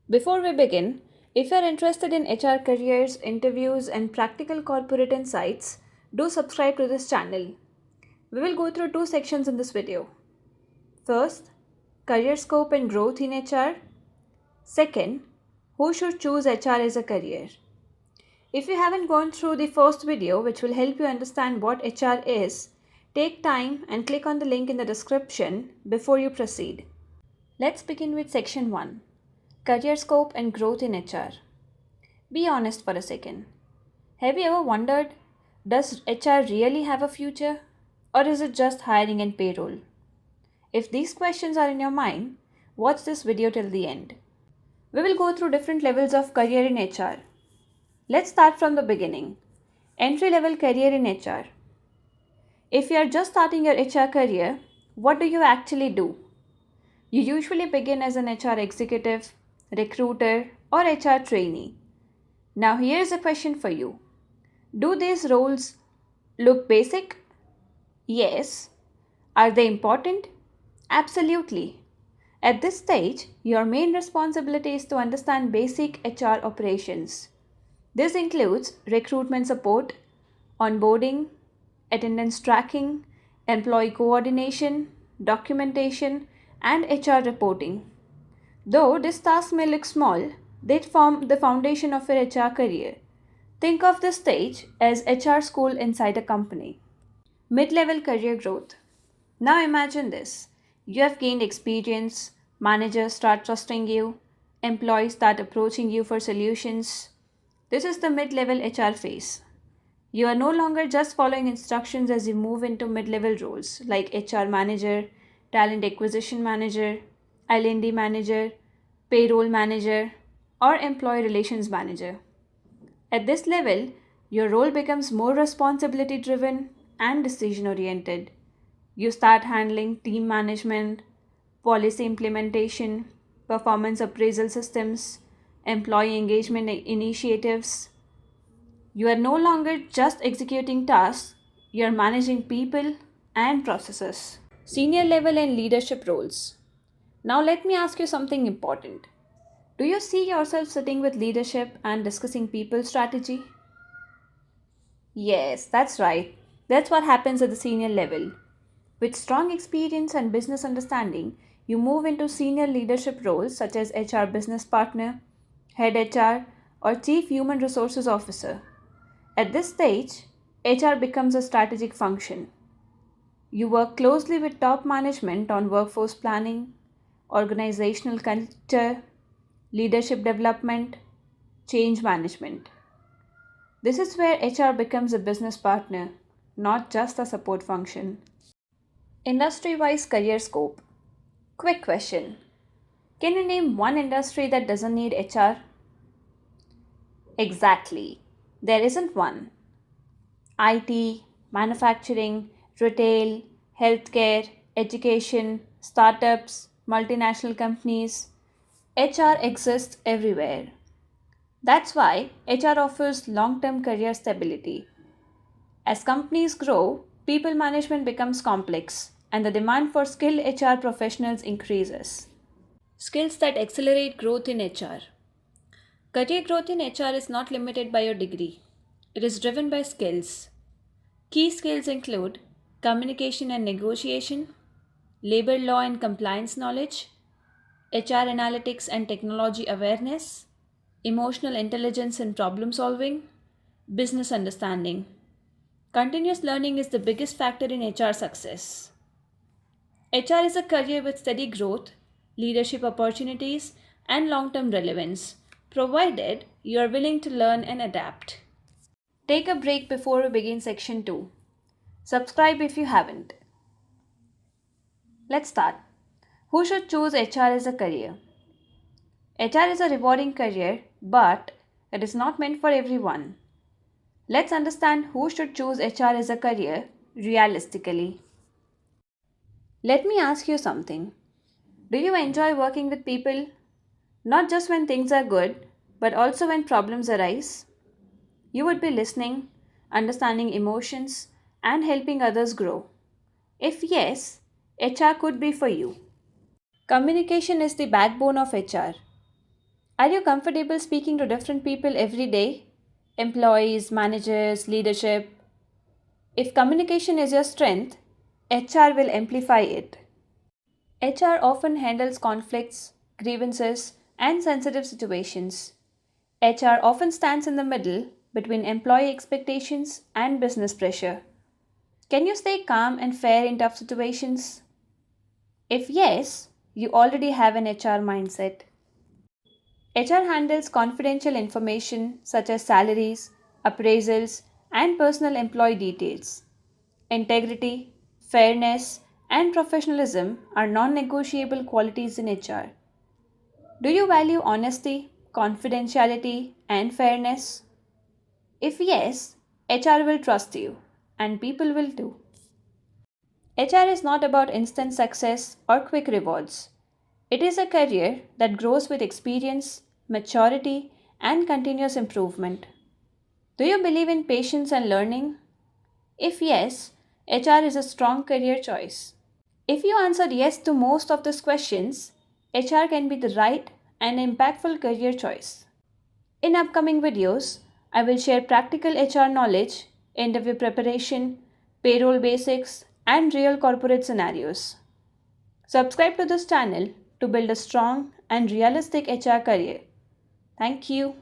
Before we begin, if you're interested in HR careers, interviews, and practical corporate insights, do subscribe to this channel. We will go through two sections in this video. First, career scope and growth in HR. Second, who should choose HR as a career. If you haven't gone through the first video, which will help you understand what HR is, take time and click on the link in the description before you proceed. Let's begin with section 1. Career scope and growth in HR. Be honest for a second. Have you ever wondered, does HR really have a future? Or is it just hiring and payroll? If these questions are in your mind, watch this video till the end. We will go through different levels of career in HR. Let's start from the beginning. Entry level career in HR. If you are just starting your HR career, what do you actually do? You usually begin as an HR executive, recruiter, or HR trainee. Now here's a question for you. Do these roles look basic? Yes. Are they important? Absolutely. At this stage, your main responsibility is to understand basic HR operations. This includes recruitment support, onboarding, attendance tracking, employee coordination, documentation, and HR reporting. Though this task may look small, they form the foundation of your HR career. Think of this stage as HR school inside a company. Mid-level career growth. Now imagine this. You have gained experience, managers start trusting you, employees start approaching you for solutions. This is the mid-level HR phase. You are no longer just following instructions as you move into mid-level roles like HR manager, talent acquisition manager, L&D manager, payroll manager, or employee relations manager. At this level, your role becomes more responsibility driven and decision oriented. You start handling team management, policy implementation, performance appraisal systems, employee engagement initiatives. You are no longer just executing tasks, you are managing people and processes. Senior level and leadership roles. Now, let me ask you something important. Do you see yourself sitting with leadership and discussing people strategy? Yes, that's right. That's what happens at the senior level. With strong experience and business understanding, you move into senior leadership roles such as HR business partner, head HR, or chief human resources officer. At this stage, HR becomes a strategic function. You work closely with top management on workforce planning, organizational culture, leadership development, change management. This is where HR becomes a business partner, not just a support function. Industry wise career scope. Quick question. Can you name one industry that doesn't need HR? Exactly. There isn't one. IT, manufacturing, retail, healthcare, education, startups, multinational companies. HR exists everywhere. That's why HR offers long term career stability. As companies grow, people management becomes complex and the demand for skilled HR professionals increases. Skills that accelerate growth in HR. Career growth in HR is not limited by your degree, it is driven by skills. Key skills include communication and negotiation, labor law and compliance knowledge, HR analytics and technology awareness, emotional intelligence and problem solving, business understanding. Continuous learning is the biggest factor in HR success. HR is a career with steady growth, leadership opportunities, and long term relevance, provided you are willing to learn and adapt. Take a break before we begin section 2. Subscribe if you haven't. Let's start. Who should choose HR as a career? HR is a rewarding career, but it is not meant for everyone. Let's understand who should choose HR as a career realistically. Let me ask you something. Do you enjoy working with people? Not just when things are good, but also when problems arise? You would be listening, understanding emotions, and helping others grow. If yes, HR could be for you. Communication is the backbone of HR. Are you comfortable speaking to different people every day? Employees, managers, leadership? If communication is your strength, HR will amplify it. HR often handles conflicts, grievances, and sensitive situations. HR often stands in the middle between employee expectations and business pressure. Can you stay calm and fair in tough situations? If yes, you already have an HR mindset. HR handles confidential information such as salaries, appraisals, and personal employee details. Integrity, fairness, and professionalism are non negotiable qualities in HR. Do you value honesty, confidentiality, and fairness? If yes, HR will trust you, and people will too. HR is not about instant success or quick rewards. It is a career that grows with experience, maturity, and continuous improvement. Do you believe in patience and learning? If yes, HR is a strong career choice. If you answered yes to most of these questions, HR can be the right and impactful career choice. In upcoming videos, I will share practical HR knowledge, interview preparation, payroll basics, and real corporate scenarios. Subscribe to this channel to build a strong and realistic HR career. Thank you.